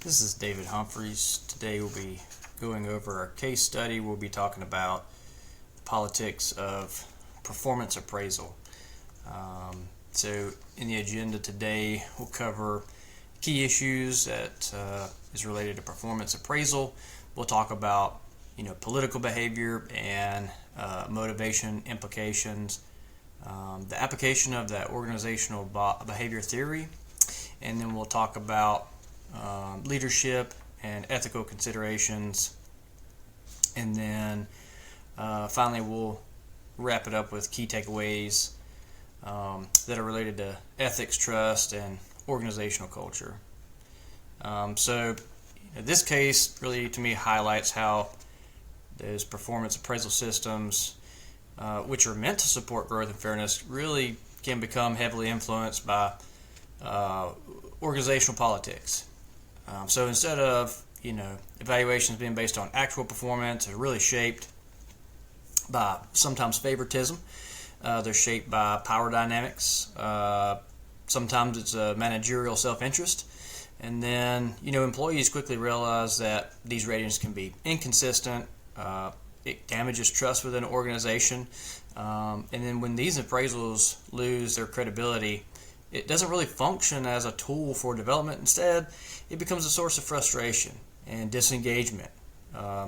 This is David Humphreys. Today we'll be going over our case study. We'll be talking about the politics of performance appraisal. So in the agenda today, we'll cover key issues that is related to performance appraisal. We'll talk about political behavior and motivation implications, the application of that organizational behavior theory, and then we'll talk about leadership and ethical considerations, and then finally we'll wrap it up with key takeaways that are related to ethics, trust, and organizational culture. So this case really, to me, highlights how those performance appraisal systems, which are meant to support growth and fairness, really can become heavily influenced by organizational politics. So instead of evaluations being based on actual performance, are really shaped by sometimes favoritism. They're shaped by power dynamics. Sometimes it's a managerial self-interest. And then, employees quickly realize that these ratings can be inconsistent. It damages trust within an organization. And then when these appraisals lose their credibility, it doesn't really function as a tool for development. Instead, it becomes a source of frustration and disengagement,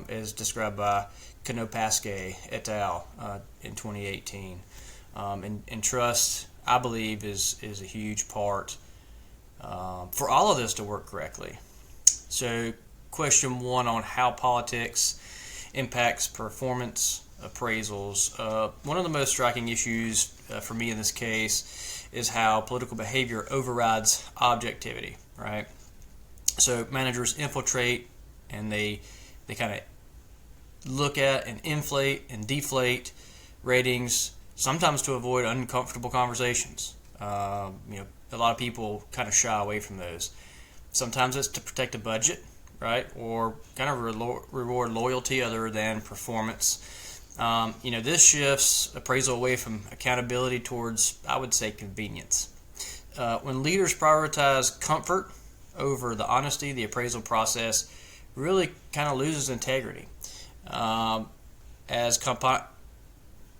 as described by Konopaske et al. In 2018. And trust, I believe, is a huge part for all of this to work correctly. So, question one on how politics impacts performance appraisals. One of the most striking issues for me in this case is how political behavior overrides objectivity, right? So managers infiltrate and they kind of look at and inflate and deflate ratings, sometimes to avoid uncomfortable conversations. A lot of people kind of shy away from those. Sometimes it's to protect a budget, right? Or kind of reward loyalty other than performance. This shifts appraisal away from accountability towards, I would say, convenience. When leaders prioritize comfort over the honesty, the appraisal process really kind of loses integrity. As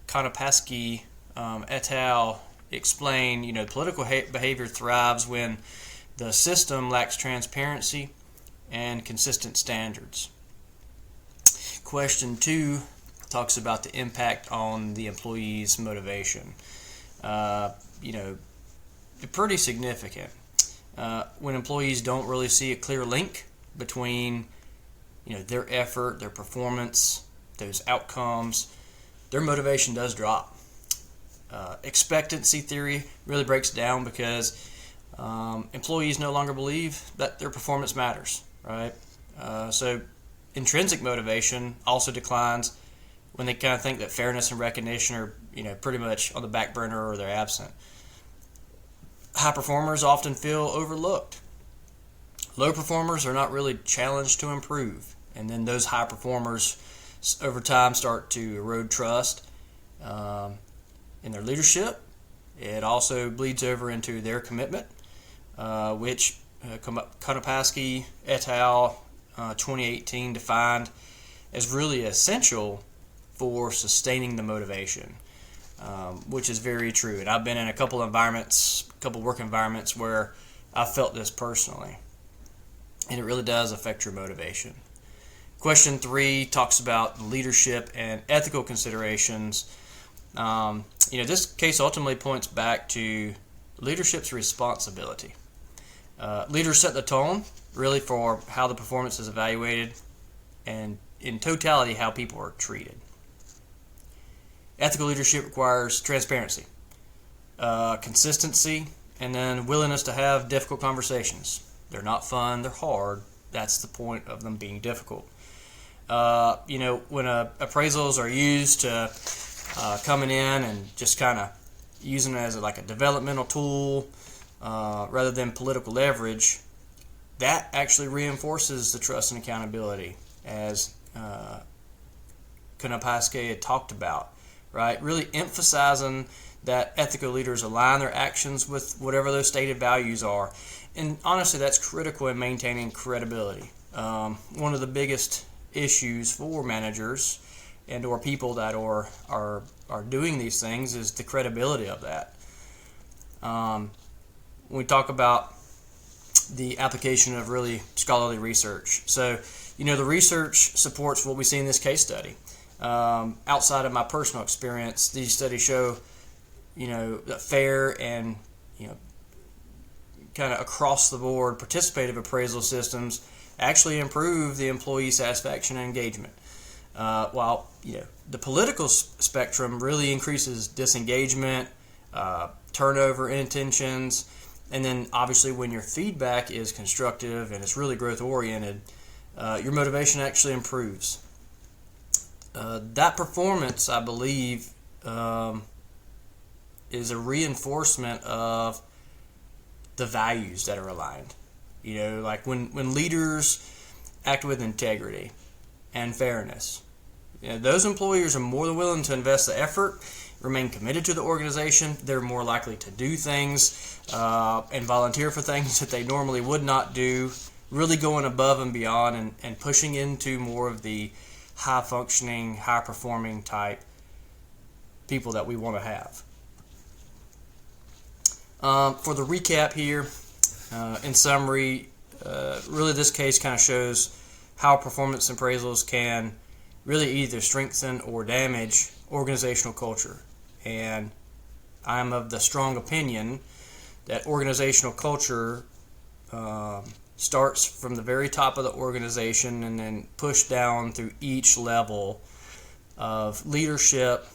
Konopaske et al. Explain, political behavior thrives when the system lacks transparency and consistent standards. Question 2 talks about the impact on the employee's motivation. Pretty significant. When employees don't really see a clear link between, their effort, their performance, those outcomes, their motivation does drop. Expectancy theory really breaks down because employees no longer believe that their performance matters, right? So intrinsic motivation also declines when they kind of think that fairness and recognition are, pretty much on the back burner or they're absent. High performers often feel overlooked. Low performers are not really challenged to improve. And then those high performers over time start to erode trust in their leadership. It also bleeds over into their commitment, which Konopaske et al. 2018 defined as really essential for sustaining the motivation, which is very true. And I've been in a couple work environments where I felt this personally. And it really does affect your motivation. Question 3 talks about leadership and ethical considerations. This case ultimately points back to leadership's responsibility. Leaders set the tone, really, for how the performance is evaluated and, in totality, how people are treated. Ethical leadership requires transparency, consistency, and then willingness to have difficult conversations. They're not fun, they're hard. That's the point of them being difficult. When appraisals are used to coming in and just kind of using it as a developmental tool rather than political leverage, that actually reinforces the trust and accountability, as Konopaske had talked about, right? Really emphasizing that ethical leaders align their actions with whatever those stated values are. And honestly, that's critical in maintaining credibility. One of the biggest issues for managers and or people that are doing these things is the credibility of that. When we talk about the application of really scholarly research, so the research supports what we see in this case study. Outside of my personal experience, these studies show that fair and kind of across the board participative appraisal systems actually improve the employee satisfaction and engagement. While the political spectrum really increases disengagement, turnover, inattentions, and then obviously when your feedback is constructive and it's really growth oriented, your motivation actually improves. That performance, I believe, is a reinforcement of the values that are aligned. Like when leaders act with integrity and fairness, those employers are more than willing to invest the effort, remain committed to the organization. They're more likely to do things and volunteer for things that they normally would not do, really going above and beyond and pushing into more of the high-functioning, high-performing type people that we want to have. For the recap here, in summary, really this case kind of shows how performance appraisals can really either strengthen or damage organizational culture. And I'm of the strong opinion that organizational culture starts from the very top of the organization and then pushed down through each level of leadership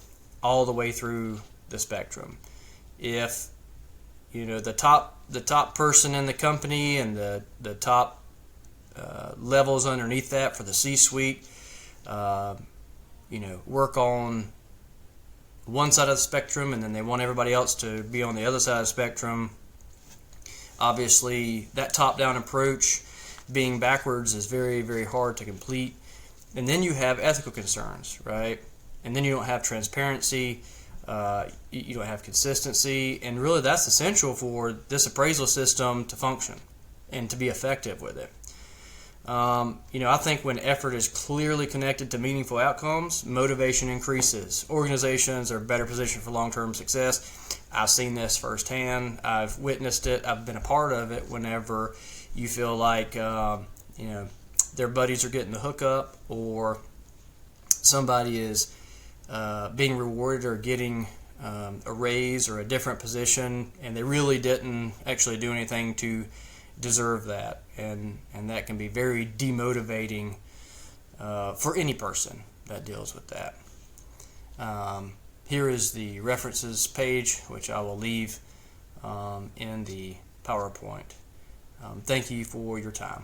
all the way through the spectrum. If the top person in the company and the top levels underneath that for the C-suite, work on one side of the spectrum and then they want everybody else to be on the other side of the spectrum. Obviously, that top-down approach being backwards is very, very hard to complete. And then you have ethical concerns, right? And then you don't have transparency. You don't have consistency, and really that's essential for this appraisal system to function and to be effective with it. I think when effort is clearly connected to meaningful outcomes, motivation increases. Organizations are better positioned for long-term success. I've seen this firsthand. I've witnessed it. I've been a part of it whenever you feel like their buddies are getting the hookup or somebody is being rewarded or getting a raise or a different position, and they really didn't actually do anything to deserve that, and that can be very demotivating for any person that deals with that. Here is the references page, which I will leave in the PowerPoint. Thank you for your time.